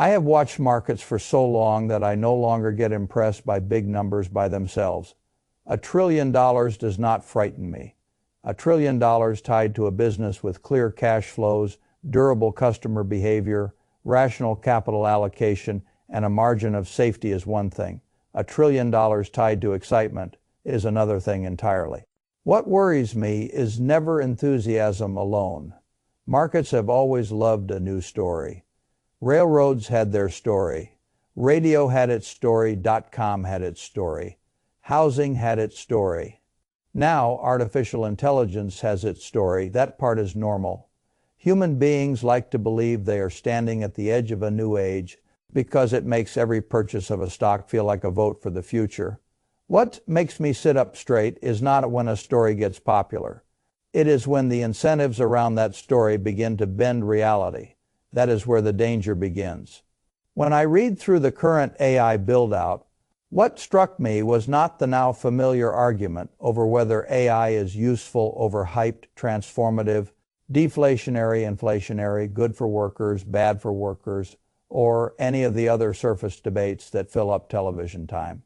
I have watched markets for so long that I no longer get impressed by big numbers by themselves. $1 trillion does not frighten me. $1 trillion tied to a business with clear cash flows, durable customer behavior, rational capital allocation, and a margin of safety is one thing. $1 trillion tied to excitement is another thing entirely. What worries me is never enthusiasm alone. Markets have always loved a new story. Railroads had their story. Radio had its story. .com had its story. Housing had its story. Now artificial intelligence has its story. That part is normal. Human beings like to believe they are standing at the edge of a new age because it makes every purchase of a stock feel like a vote for the future. What makes me sit up straight is not when a story gets popular. It is when the incentives around that story begin to bend reality. That is where the danger begins. When I read through the current AI build-out, what struck me was not the now familiar argument over whether AI is useful over hyped, transformative, deflationary, inflationary, good for workers, bad for workers, or any of the other surface debates that fill up television time.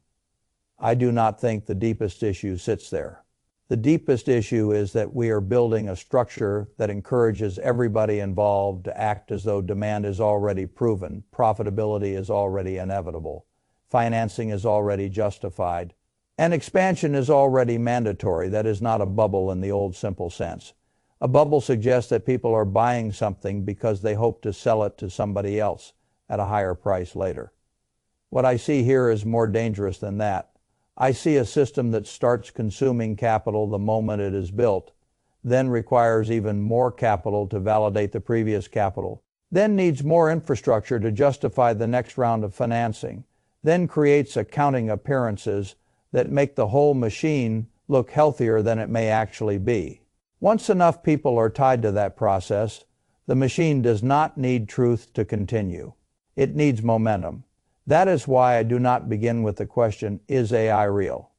I do not think the deepest issue sits there. The deepest issue is that we are building a structure that encourages everybody involved to act as though demand is already proven, profitability is already inevitable, financing is already justified, and expansion is already mandatory. That is not a bubble in the old simple sense. A bubble suggests that people are buying something because they hope to sell it to somebody else at a higher price later. What I see here is more dangerous than that. I see a system that starts consuming capital the moment it is built, then requires even more capital to validate the previous capital, then needs more infrastructure to justify the next round of financing, then creates accounting appearances that make the whole machine look healthier than it may actually be. Once enough people are tied to that process, the machine does not need truth to continue. It needs momentum. That is why I do not begin with the question, is AI real?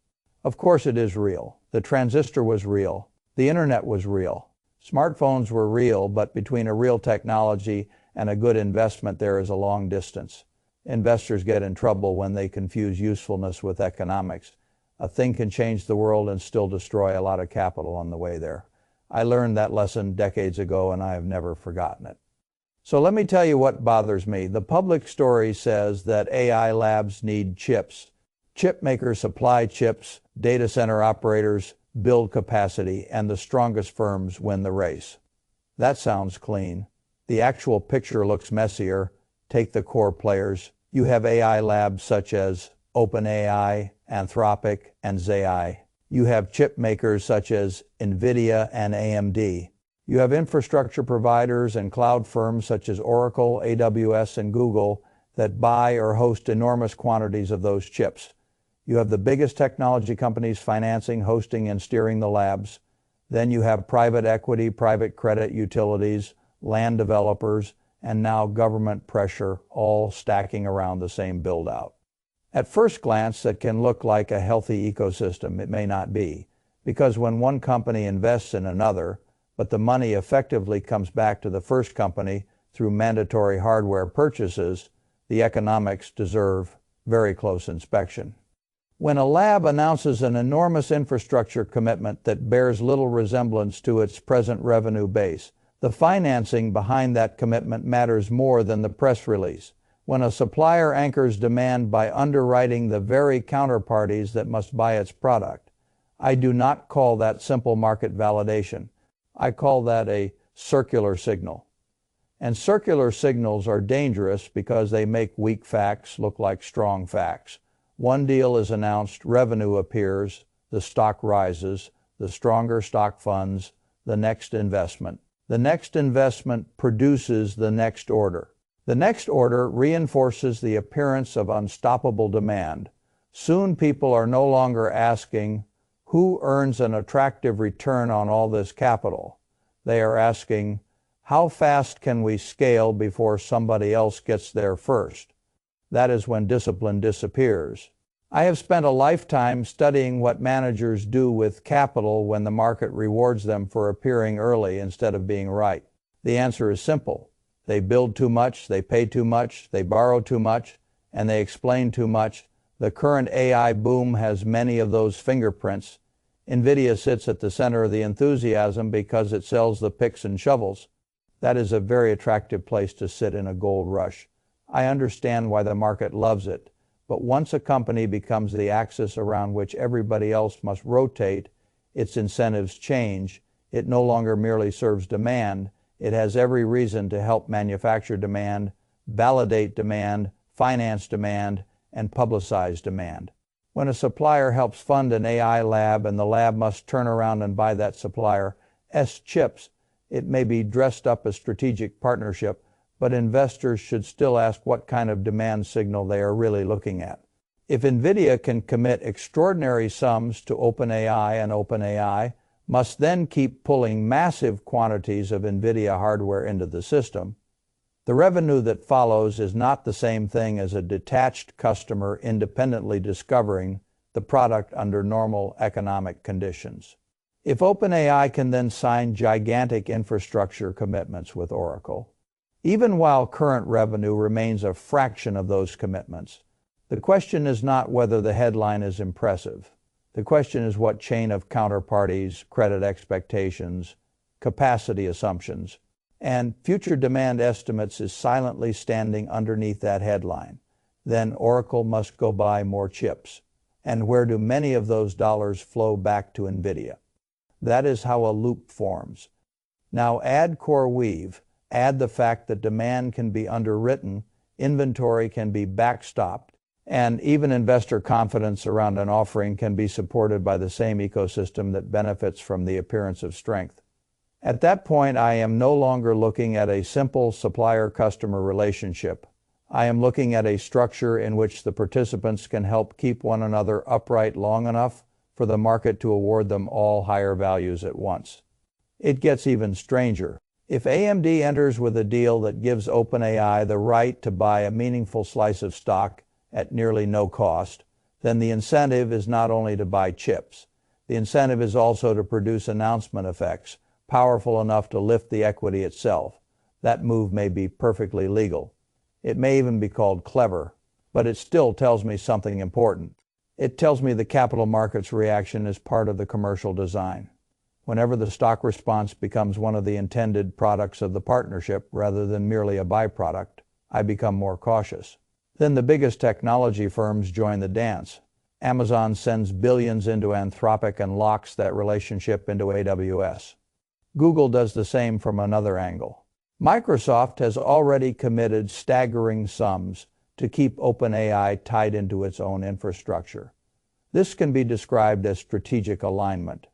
Of course it is real. The transistor was real. The internet was real. Smartphones were real, but between a real technology and a good investment there is a long distance. Investors get in trouble when they confuse usefulness with economics. A thing can change the world and still destroy a lot of capital on the way there. I learned that lesson decades ago and I have never forgotten it. So let me tell you what bothers me. The public story says that AI labs need chips. Chip makers supply chips, data center operators build capacity, and the strongest firms win the race. That sounds clean. The actual picture looks messier. Take the core players. You have AI labs such as OpenAI, Anthropic, and Xai. You have chip makers such as NVIDIA and AMD. You have infrastructure providers and cloud firms such as Oracle, AWS, and Google that buy or host enormous quantities of those chips. You have the biggest technology companies financing, hosting, and steering the labs. Then you have private equity, private credit utilities, land developers, and now government pressure, all stacking around the same build-out. At first glance, that can look like a healthy ecosystem. It may not be, because when one company invests in another, but the money effectively comes back to the first company through mandatory hardware purchases, the economics deserve very close inspection. When a lab announces an enormous infrastructure commitment that bears little resemblance to its present revenue base, the financing behind that commitment matters more than the press release. When a supplier anchors demand by underwriting the very counterparties that must buy its product, I do not call that simple market validation. I call that a circular signal. And circular signals are dangerous because they make weak facts look like strong facts. One deal is announced, revenue appears, the stock rises, the stronger stock funds the next investment. The next investment produces the next order. The next order reinforces the appearance of unstoppable demand. Soon people are no longer asking, who earns an attractive return on all this capital? They are asking, how fast can we scale before somebody else gets there first? That is when discipline disappears. I have spent a lifetime studying what managers do with capital when the market rewards them for appearing early instead of being right. The answer is simple. They build too much, they pay too much, they borrow too much, and they explain too much. The current AI boom has many of those fingerprints. NVIDIA sits at the center of the enthusiasm because it sells the picks and shovels. That is a very attractive place to sit in a gold rush. I understand why the market loves it, but once a company becomes the axis around which everybody else must rotate, its incentives change. It no longer merely serves demand. It has every reason to help manufacture demand, validate demand, finance demand, and publicize demand. When a supplier helps fund an AI lab and the lab must turn around and buy that supplier's chips, it may be dressed up as strategic partnership, but investors should still ask what kind of demand signal they are really looking at. If NVIDIA can commit extraordinary sums to OpenAI and OpenAI must then keep pulling massive quantities of NVIDIA hardware into the system, the revenue that follows is not the same thing as a detached customer independently discovering the product under normal economic conditions. If OpenAI can then sign gigantic infrastructure commitments with Oracle, even while current revenue remains a fraction of those commitments, the question is not whether the headline is impressive. The question is what chain of counterparties, credit expectations, capacity assumptions, and future demand estimates is silently standing underneath that headline. Then Oracle must go buy more chips. And where do many of those dollars flow back to NVIDIA? That is how a loop forms. Now add CoreWeave, add the fact that demand can be underwritten, inventory can be backstopped, and even investor confidence around an offering can be supported by the same ecosystem that benefits from the appearance of strength. At that point, I am no longer looking at a simple supplier-customer relationship. I am looking at a structure in which the participants can help keep one another upright long enough for the market to award them all higher values at once. It gets even stranger. If AMD enters with a deal that gives OpenAI the right to buy a meaningful slice of stock at nearly no cost, then the incentive is not only to buy chips. The incentive is also to produce announcement effects, powerful enough to lift the equity itself. That move may be perfectly legal. It may even be called clever, but it still tells me something important. It tells me the capital markets reaction is part of the commercial design. Whenever the stock response becomes one of the intended products of the partnership rather than merely a byproduct, I become more cautious. Then the biggest technology firms join the dance. Amazon sends billions into Anthropic and locks that relationship into AWS. Google does the same from another angle. Microsoft has already committed staggering sums to keep OpenAI tied into its own infrastructure. This can be described as strategic alignment.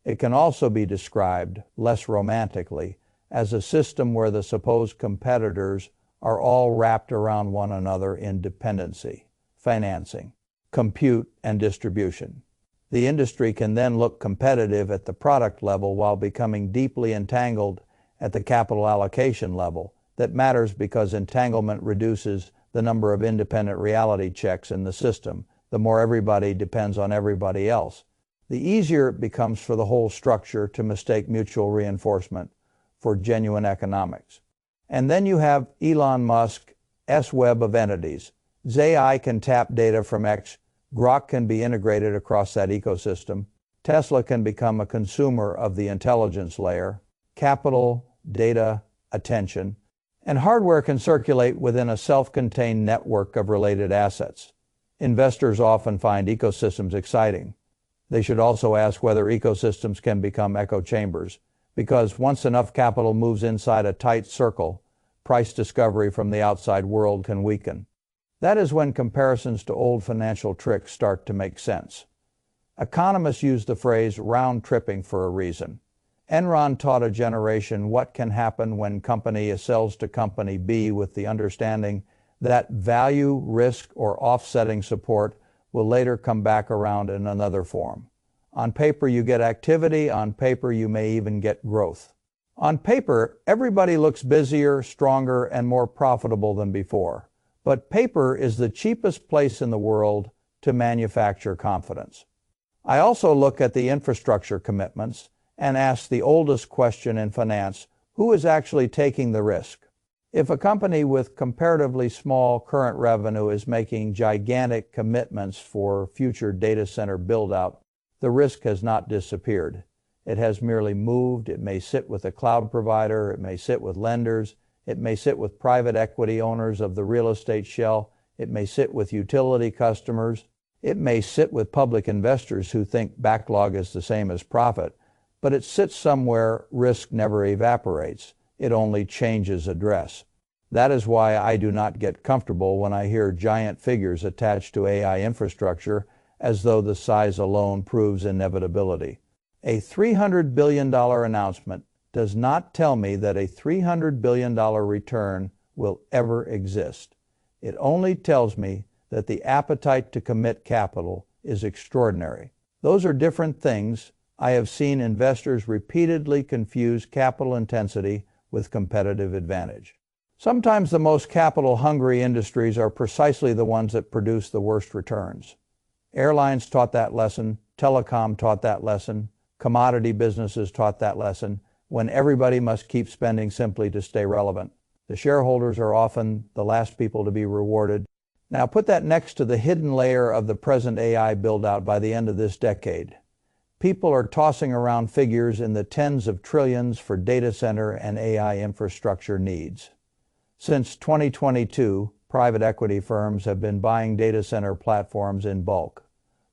It can also be described, less romantically, as a system where the supposed competitors are all wrapped around one another in dependency, financing, compute, and distribution. The industry can then look competitive at the product level while becoming deeply entangled at the capital allocation level. That matters because entanglement reduces the number of independent reality checks in the system. The more everybody depends on everybody else, the easier it becomes for the whole structure to mistake mutual reinforcement for genuine economics. And then you have Elon Musk's web of entities. ZAI can tap data from X. Grok can be integrated across that ecosystem. Tesla can become a consumer of the intelligence layer. Capital, data, attention, and hardware can circulate within a self-contained network of related assets. Investors often find ecosystems exciting. They should also ask whether ecosystems can become echo chambers, because once enough capital moves inside a tight circle, price discovery from the outside world can weaken. That is when comparisons to old financial tricks start to make sense. Economists use the phrase round-tripping for a reason. Enron taught a generation what can happen when company A sells to company B with the understanding that value, risk, or offsetting support will later come back around in another form. On paper, you get activity. On paper, you may even get growth. On paper, everybody looks busier, stronger, and more profitable than before. But paper is the cheapest place in the world to manufacture confidence. I also look at the infrastructure commitments and ask the oldest question in finance: who is actually taking the risk? If a company with comparatively small current revenue is making gigantic commitments for future data center build-out, the risk has not disappeared. It has merely moved. It may sit with a cloud provider. It may sit with lenders. It may sit with private equity owners of the real estate shell. It may sit with utility customers. It may sit with public investors who think backlog is the same as profit. But it sits somewhere. Risk never evaporates. It only changes address. That is why I do not get comfortable when I hear giant figures attached to AI infrastructure as though the size alone proves inevitability. A $300 billion announcement does not tell me that a $300 billion return will ever exist. It only tells me that the appetite to commit capital is extraordinary. Those are different things. I have seen investors repeatedly confuse capital intensity with competitive advantage. Sometimes the most capital-hungry industries are precisely the ones that produce the worst returns. Airlines taught that lesson. Telecom taught that lesson. Commodity businesses taught that lesson. When everybody must keep spending simply to stay relevant, the shareholders are often the last people to be rewarded. Now put that next to the hidden layer of the present AI build-out by the end of this decade. People are tossing around figures in the tens of trillions for data center and AI infrastructure needs. Since 2022, private equity firms have been buying data center platforms in bulk,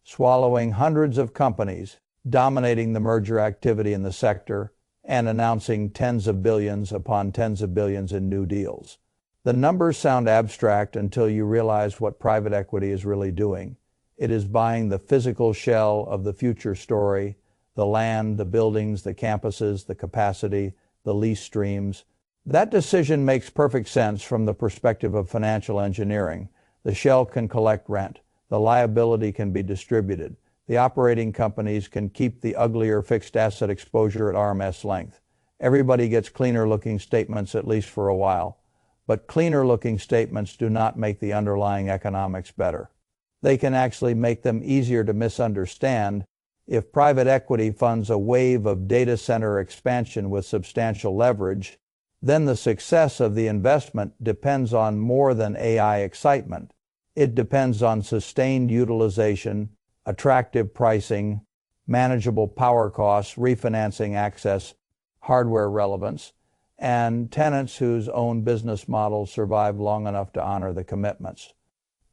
swallowing hundreds of companies, dominating the merger activity in the sector, and announcing tens of billions upon tens of billions in new deals. The numbers sound abstract until you realize what private equity is really doing. It is buying the physical shell of the future story, the land, the buildings, the campuses, the capacity, the lease streams. That decision makes perfect sense from the perspective of financial engineering. The shell can collect rent. The liability can be distributed. The operating companies can keep the uglier fixed asset exposure at arm's length. Everybody gets cleaner-looking statements, at least for a while. But cleaner-looking statements do not make the underlying economics better. They can actually make them easier to misunderstand. If private equity funds a wave of data center expansion with substantial leverage, then the success of the investment depends on more than AI excitement. It depends on sustained utilization, attractive pricing, manageable power costs, refinancing access, hardware relevance, and tenants whose own business models survive long enough to honor the commitments.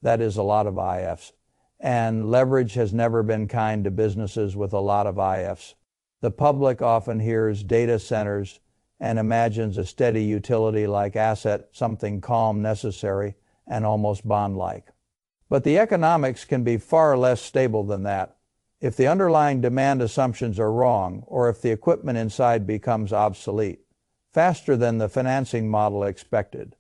That is a lot of IFs. And leverage has never been kind to businesses with a lot of IFs. The public often hears data centers and imagines a steady utility-like asset, something calm, necessary, and almost bond-like. But the economics can be far less stable than that. If the underlying demand assumptions are wrong, or if the equipment inside becomes obsolete, faster than the financing model expected.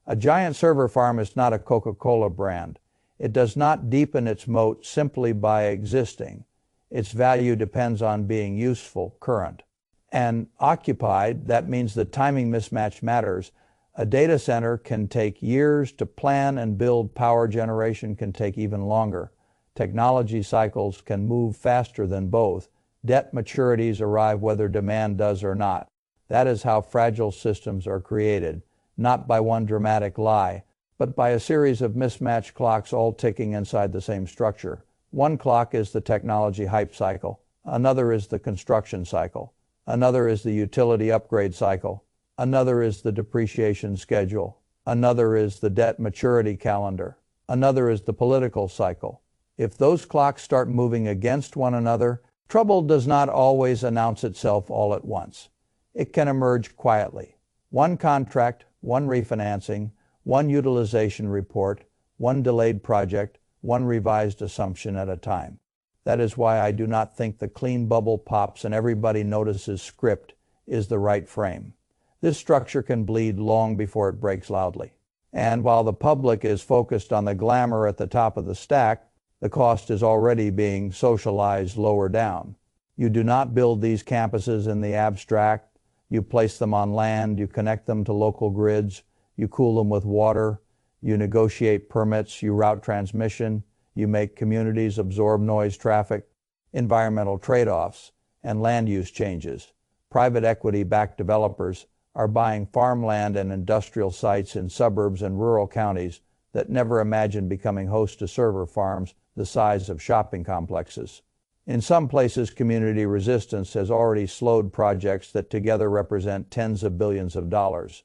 A giant server farm is not a Coca-Cola brand. It does not deepen its moat simply by existing. Its value depends on being useful, current, and occupied. That means the timing mismatch matters. A data center can take years to plan and build. Power generation can take even longer. Technology cycles can move faster than both. Debt maturities arrive whether demand does or not. That is how fragile systems are created, not by one dramatic lie, but by a series of mismatched clocks all ticking inside the same structure. One clock is the technology hype cycle. Another is the construction cycle. Another is the utility upgrade cycle. Another is the depreciation schedule. Another is the debt maturity calendar. Another is the political cycle. If those clocks start moving against one another, trouble does not always announce itself all at once. It can emerge quietly. One contract, one refinancing, one utilization report, one delayed project, one revised assumption at a time. That is why I do not think the clean bubble pops and everybody notices script is the right frame. This structure can bleed long before it breaks loudly. And while the public is focused on the glamour at the top of the stack, the cost is already being socialized lower down. You do not build these campuses in the abstract. You place them on land. You connect them to local grids. You cool them with water. You negotiate permits. You route transmission. You make communities absorb noise, traffic, environmental trade-offs, and land use changes. Private equity-backed developers are buying farmland and industrial sites in suburbs and rural counties that never imagined becoming host to server farms the size of shopping complexes. In some places, community resistance has already slowed projects that together represent tens of billions of dollars.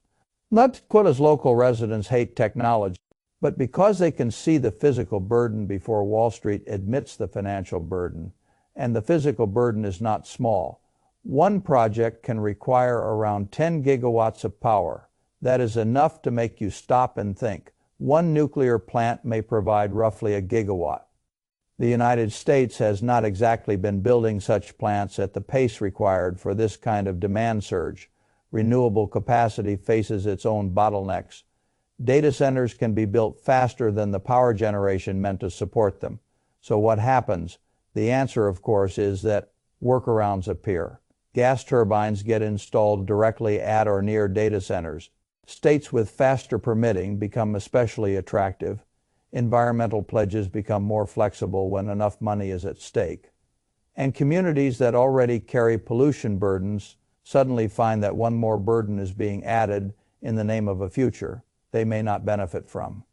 Not because local residents hate technology, but because they can see the physical burden before Wall Street admits the financial burden. And the physical burden is not small. One project can require around 10 gigawatts of power. That is enough to make you stop and think. One nuclear plant may provide roughly a gigawatt. The United States has not exactly been building such plants at the pace required for this kind of demand surge. Renewable capacity faces its own bottlenecks. Data centers can be built faster than the power generation meant to support them. So what happens? The answer, of course, is that workarounds appear. Gas turbines get installed directly at or near data centers. States with faster permitting become especially attractive. Environmental pledges become more flexible when enough money is at stake. And communities that already carry pollution burdens suddenly find that one more burden is being added in the name of a future they may not benefit from.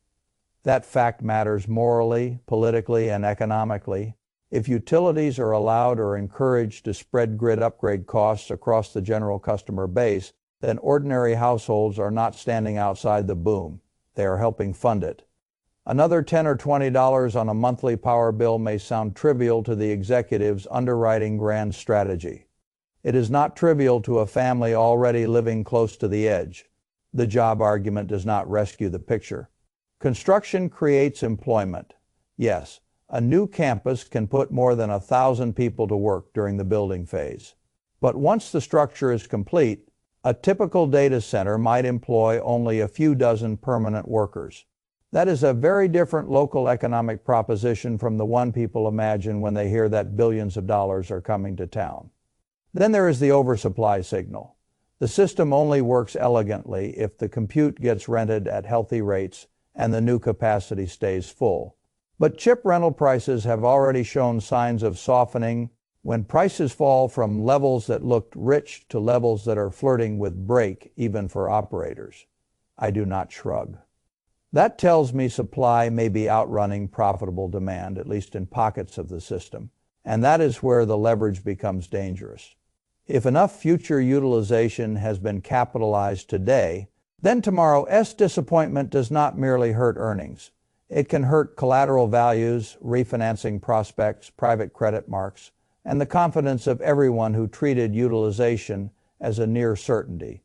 That fact matters morally, politically, and economically. If utilities are allowed or encouraged to spread grid upgrade costs across the general customer base, then ordinary households are not standing outside the boom. They are helping fund it. Another $10 or $20 on a monthly power bill may sound trivial to the executives underwriting grand strategy. It is not trivial to a family already living close to the edge. The job argument does not rescue the picture. Construction creates employment. Yes, a new campus can put more than 1,000 people to work during the building phase. But once the structure is complete, a typical data center might employ only a few dozen permanent workers. That is a very different local economic proposition from the one people imagine when they hear that billions of dollars are coming to town. Then there is the oversupply signal. The system only works elegantly if the compute gets rented at healthy rates and the new capacity stays full. But chip rental prices have already shown signs of softening. When prices fall from levels that looked rich to levels that are flirting with break, even for operators, I do not shrug. That tells me supply may be outrunning profitable demand, at least in pockets of the system, and that is where the leverage becomes dangerous. If enough future utilization has been capitalized today, then tomorrow's disappointment does not merely hurt earnings. It can hurt collateral values, refinancing prospects, private credit marks, and the confidence of everyone who treated utilization as a near certainty.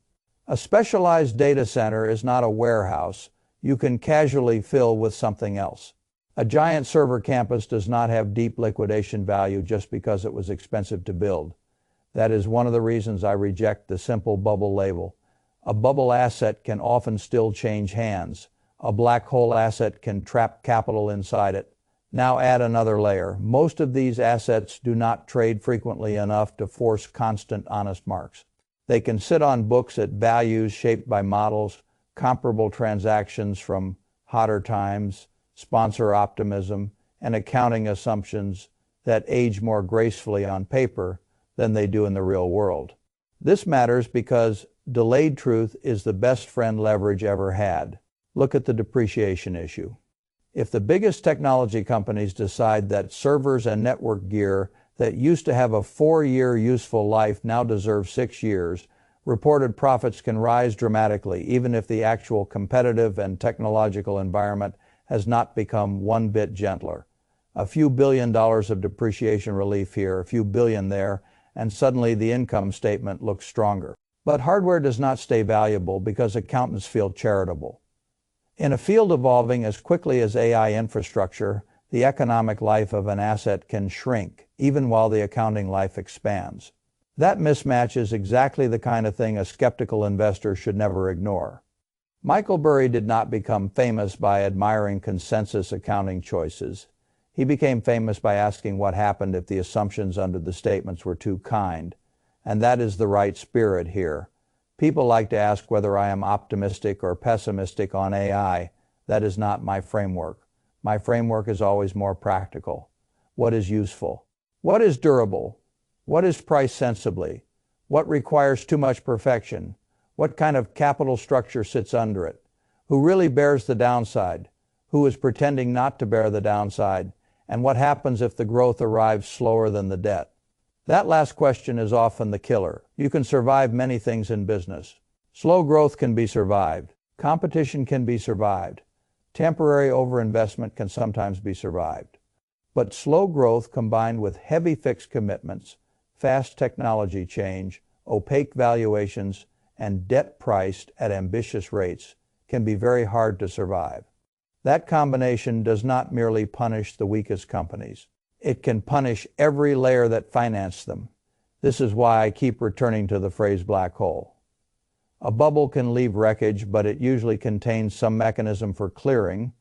A specialized data center is not a warehouse you can casually fill with something else. A giant server campus does not have deep liquidation value just because it was expensive to build. That is one of the reasons I reject the simple bubble label. A bubble asset can often still change hands. A black hole asset can trap capital inside it. Now add another layer. Most of these assets do not trade frequently enough to force constant honest marks. They can sit on books at values shaped by models, comparable transactions from hotter times, sponsor optimism, and accounting assumptions that age more gracefully on paper than they do in the real world. This matters because delayed truth is the best friend leverage ever had. Look at the depreciation issue. If the biggest technology companies decide that servers and network gear that used to have a 4-year useful life now deserve 6 years, reported profits can rise dramatically, even if the actual competitive and technological environment has not become one bit gentler. A few $1 billion of depreciation relief here, a few billion there, and suddenly the income statement looks stronger. But hardware does not stay valuable because accountants feel charitable. In a field evolving as quickly as AI infrastructure, the economic life of an asset can shrink, even while the accounting life expands. That mismatch is exactly the kind of thing a skeptical investor should never ignore. Michael Burry did not become famous by admiring consensus accounting choices. He became famous by asking what happened if the assumptions under the statements were too kind. And that is the right spirit here. People like to ask whether I am optimistic or pessimistic on AI. That is not my framework. My framework is always more practical. What is useful? What is durable? What is priced sensibly? What requires too much perfection? What kind of capital structure sits under it? Who really bears the downside? Who is pretending not to bear the downside? And what happens if the growth arrives slower than the debt? That last question is often the killer. You can survive many things in business. Slow growth can be survived. Competition can be survived. Temporary overinvestment can sometimes be survived. But slow growth combined with heavy fixed commitments, fast technology change, opaque valuations, and debt priced at ambitious rates can be very hard to survive. That combination does not merely punish the weakest companies. It can punish every layer that financed them. This is why I keep returning to the phrase black hole. A bubble can leave wreckage, but it usually contains some mechanism for clearing.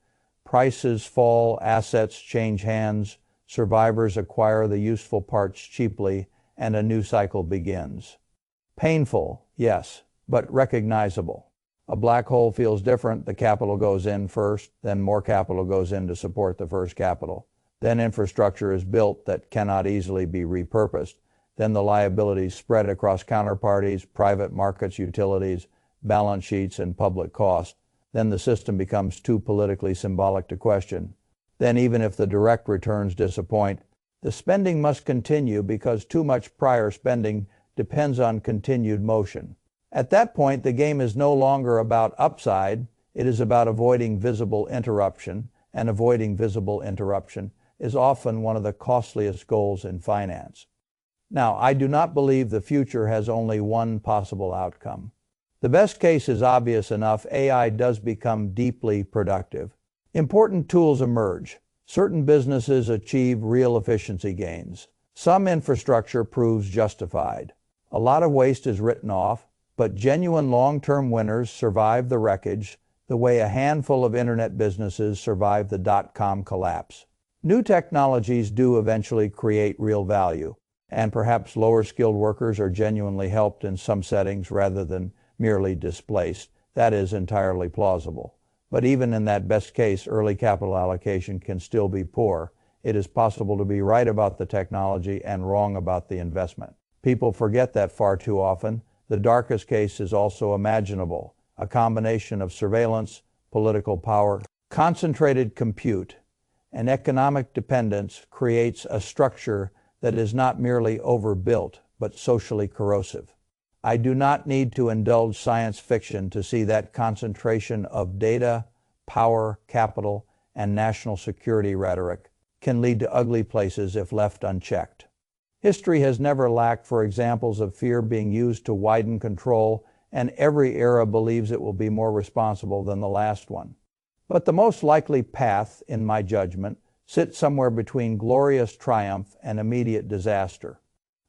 Prices fall, assets change hands, survivors acquire the useful parts cheaply, and a new cycle begins. Painful, yes, but recognizable. A black hole feels different. The capital goes in first, then more capital goes in to support the first capital. Then infrastructure is built that cannot easily be repurposed. Then the liabilities spread across counterparties, private markets, utilities, balance sheets, and public cost. Then the system becomes too politically symbolic to question. Then even if the direct returns disappoint, the spending must continue because too much prior spending depends on continued motion. At that point, the game is no longer about upside. It is about avoiding visible interruption, and avoiding visible interruption is often one of the costliest goals in finance. Now, I do not believe the future has only one possible outcome. The best case is obvious enough. AI does become deeply productive. Important tools emerge. Certain businesses achieve real efficiency gains. Some infrastructure proves justified. A lot of waste is written off, but genuine long-term winners survive the wreckage the way a handful of internet businesses survived the dot-com collapse. New technologies do eventually create real value, and perhaps lower-skilled workers are genuinely helped in some settings rather than merely displaced. That is entirely plausible. But even in that best case, early capital allocation can still be poor. It is possible to be right about the technology and wrong about the investment. People forget that far too often. The darkest case is also imaginable. A combination of surveillance, political power, concentrated compute, and economic dependence creates a structure that is not merely overbuilt, but socially corrosive. I do not need to indulge science fiction to see that concentration of data, power, capital, and national security rhetoric can lead to ugly places if left unchecked. History has never lacked for examples of fear being used to widen control, and every era believes it will be more responsible than the last one. But the most likely path, in my judgment, sits somewhere between glorious triumph and immediate disaster.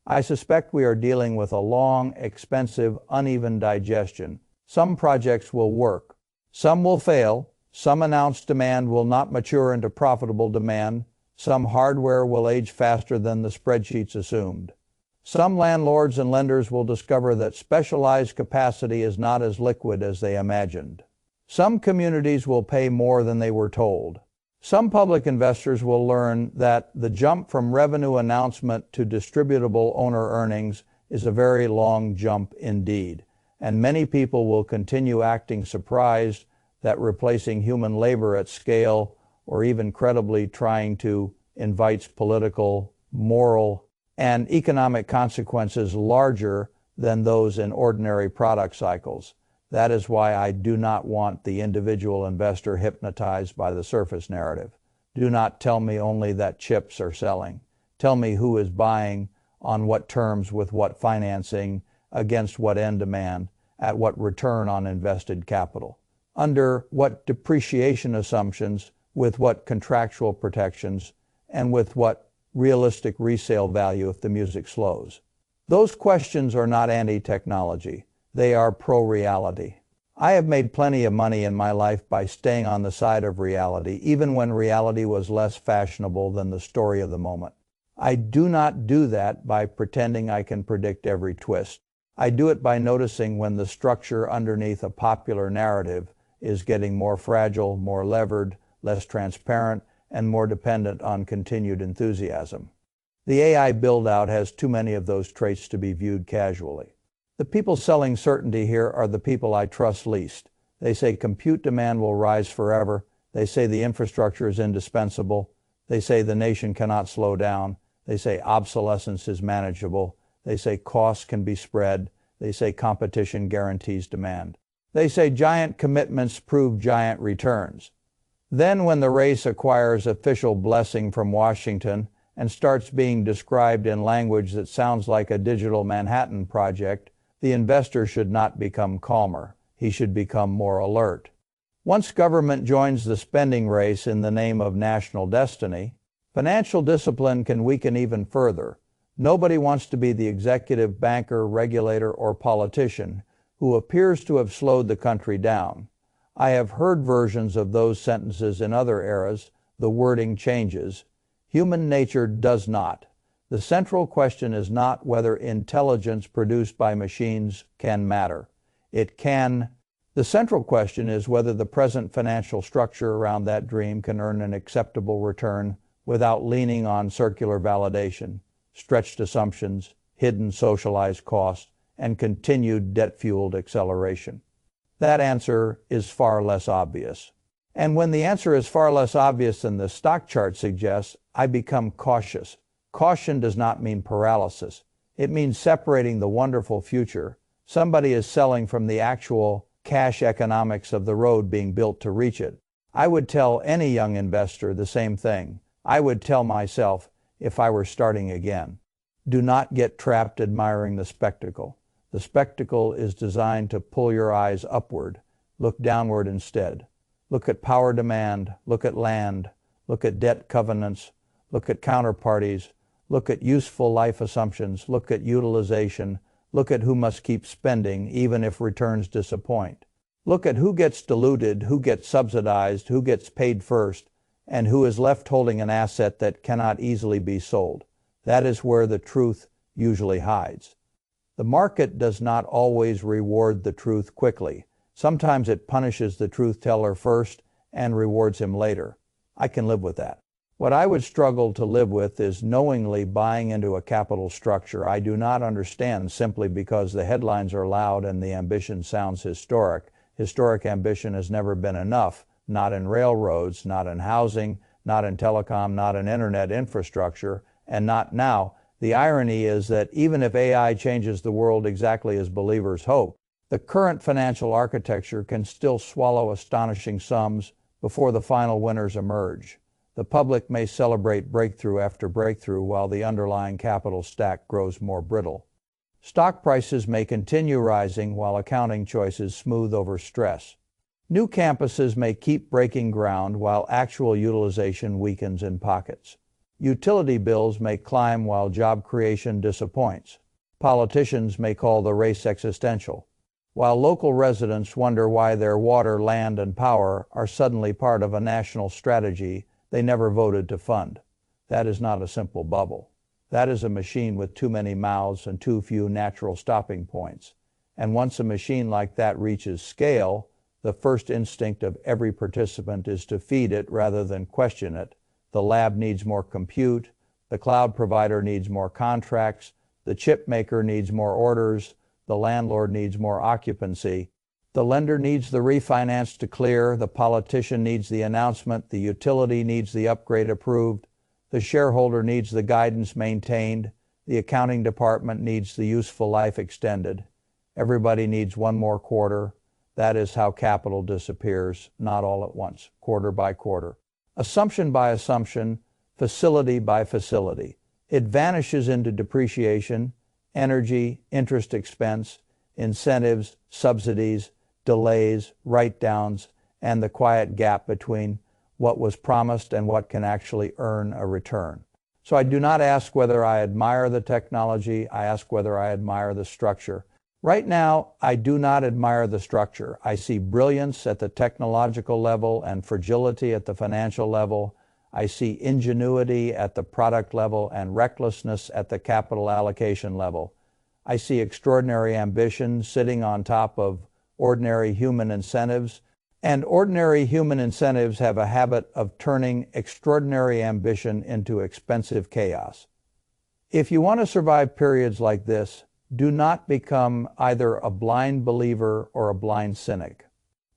I suspect we are dealing with a long, expensive, uneven digestion. Some projects will work. Some will fail. Some announced demand will not mature into profitable demand. Some hardware will age faster than the spreadsheets assumed. Some landlords and lenders will discover that specialized capacity is not as liquid as they imagined. Some communities will pay more than they were told. Some public investors will learn that the jump from revenue announcement to distributable owner earnings is a very long jump indeed, and many people will continue acting surprised that replacing human labor at scale, or even credibly trying to, invites political, moral, and economic consequences larger than those in ordinary product cycles. That is why I do not want the individual investor hypnotized by the surface narrative. Do not tell me only that chips are selling. Tell me who is buying, on what terms, with what financing, against what end demand, at what return on invested capital, under what depreciation assumptions, with what contractual protections, and with what realistic resale value if the music slows. Those questions are not anti-technology. They are pro-reality. I have made plenty of money in my life by staying on the side of reality, even when reality was less fashionable than the story of the moment. I do not do that by pretending I can predict every twist. I do it by noticing when the structure underneath a popular narrative is getting more fragile, more levered, less transparent, and more dependent on continued enthusiasm. The AI build-out has too many of those traits to be viewed casually. The people selling certainty here are the people I trust least. They say compute demand will rise forever. They say the infrastructure is indispensable. They say the nation cannot slow down. They say obsolescence is manageable. They say costs can be spread. They say competition guarantees demand. They say giant commitments prove giant returns. Then when the race acquires official blessing from Washington and starts being described in language that sounds like a digital Manhattan Project, the investor should not become calmer. He should become more alert. Once government joins the spending race in the name of national destiny, financial discipline can weaken even further. Nobody wants to be the executive, banker, regulator, or politician who appears to have slowed the country down. I have heard versions of those sentences in other eras. The wording changes. Human nature does not. The central question is not whether intelligence produced by machines can matter. It can. The central question is whether the present financial structure around that dream can earn an acceptable return without leaning on circular validation, stretched assumptions, hidden socialized costs, and continued debt-fueled acceleration. That answer is far less obvious. And when the answer is far less obvious than the stock chart suggests, I become cautious. Caution does not mean paralysis. It means separating the wonderful future somebody is selling from the actual cash economics of the road being built to reach it. I would tell any young investor the same thing. I would tell myself if I were starting again. Do not get trapped admiring the spectacle. The spectacle is designed to pull your eyes upward. Look downward instead. Look at power demand. Look at land. Look at debt covenants. Look at counterparties. Look at useful life assumptions. Look at utilization. Look at who must keep spending even if returns disappoint. Look at who gets diluted, who gets subsidized, who gets paid first, and who is left holding an asset that cannot easily be sold. That is where the truth usually hides. The market does not always reward the truth quickly. Sometimes it punishes the truth teller first and rewards him later. I can live with that. What I would struggle to live with is knowingly buying into a capital structure I do not understand simply because the headlines are loud and the ambition sounds historic. Historic ambition has never been enough, not in railroads, not in housing, not in telecom, not in internet infrastructure, and not now. The irony is that even if AI changes the world exactly as believers hope, the current financial architecture can still swallow astonishing sums before the final winners emerge. The public may celebrate breakthrough after breakthrough while the underlying capital stack grows more brittle. Stock prices may continue rising while accounting choices smooth over stress. New campuses may keep breaking ground while actual utilization weakens in pockets. Utility bills may climb while job creation disappoints. Politicians may call the race existential, while local residents wonder why their water, land, and power are suddenly part of a national strategy they never voted to fund. That is not a simple bubble. That is a machine with too many mouths and too few natural stopping points. And once a machine like that reaches scale, the first instinct of every participant is to feed it rather than question it. The lab needs more compute, the cloud provider needs more contracts, the chip maker needs more orders, the landlord needs more occupancy, the lender needs the refinance to clear, the politician needs the announcement, the utility needs the upgrade approved, the shareholder needs the guidance maintained, the accounting department needs the useful life extended. Everybody needs one more quarter. That is how capital disappears, not all at once, quarter by quarter. Assumption by assumption, facility by facility. It vanishes into depreciation, energy, interest expense, incentives, subsidies, delays, write-downs, and the quiet gap between what was promised and what can actually earn a return. So I do not ask whether I admire the technology, I ask whether I admire the structure. Right now, I do not admire the structure. I see brilliance at the technological level and fragility at the financial level. I see ingenuity at the product level and recklessness at the capital allocation level. I see extraordinary ambition sitting on top of ordinary human incentives, and ordinary human incentives have a habit of turning extraordinary ambition into expensive chaos. If you want to survive periods like this, Do not become either a blind believer or a blind cynic.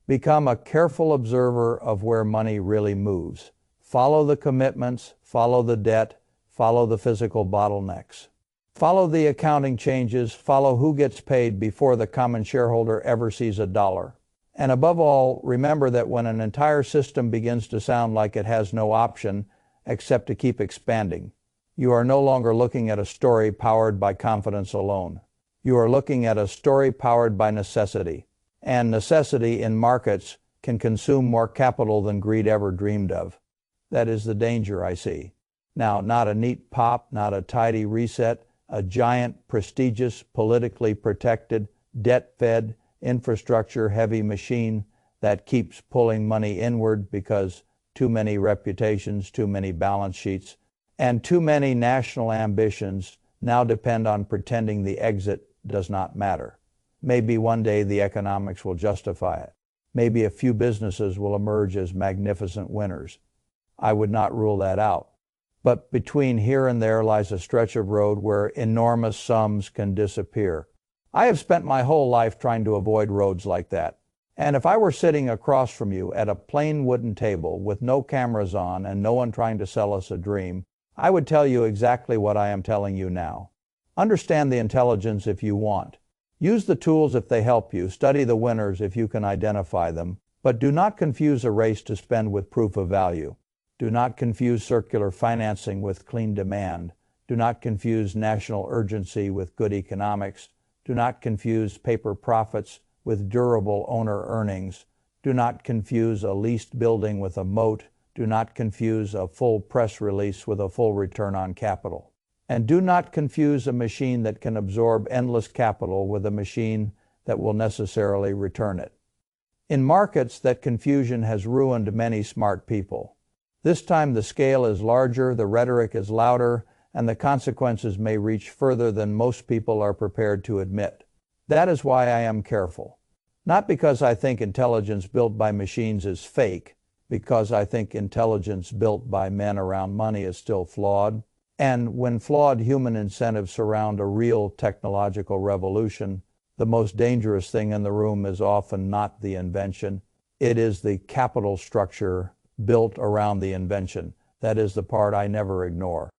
Become a careful observer of where money really moves. Follow the commitments, follow the debt, follow the physical bottlenecks. Follow the accounting changes, follow who gets paid before the common shareholder ever sees a dollar. And above all, remember that when an entire system begins to sound like it has no option except to keep expanding, you are no longer looking at a story powered by confidence alone. You are looking at a story powered by necessity. And necessity in markets can consume more capital than greed ever dreamed of. That is the danger I see. Now, not a neat pop, not a tidy reset, a giant, prestigious, politically protected, debt-fed, infrastructure-heavy machine that keeps pulling money inward because too many reputations, too many balance sheets, and too many national ambitions now depend on pretending the exit does not matter. Maybe one day the economics will justify it. Maybe a few businesses will emerge as magnificent winners. I would not rule that out. But between here and there lies a stretch of road where enormous sums can disappear. I have spent my whole life trying to avoid roads like that. And if I were sitting across from you at a plain wooden table with no cameras on and no one trying to sell us a dream, I would tell you exactly what I am telling you now. Understand the intelligence if you want. Use the tools if they help you. Study the winners if you can identify them. But do not confuse a race to spend with proof of value. Do not confuse circular financing with clean demand. Do not confuse national urgency with good economics. Do not confuse paper profits with durable owner earnings. Do not confuse a leased building with a moat. Do not confuse a full press release with a full return on capital. And do not confuse a machine that can absorb endless capital with a machine that will necessarily return it. In markets, that confusion has ruined many smart people. This time the scale is larger, the rhetoric is louder, and the consequences may reach further than most people are prepared to admit. That is why I am careful. Not because I think intelligence built by machines is fake, because I think intelligence built by men around money is still flawed. And when flawed human incentives surround a real technological revolution, the most dangerous thing in the room is often not the invention. It is the capital structure built around the invention. That is the part I never ignore.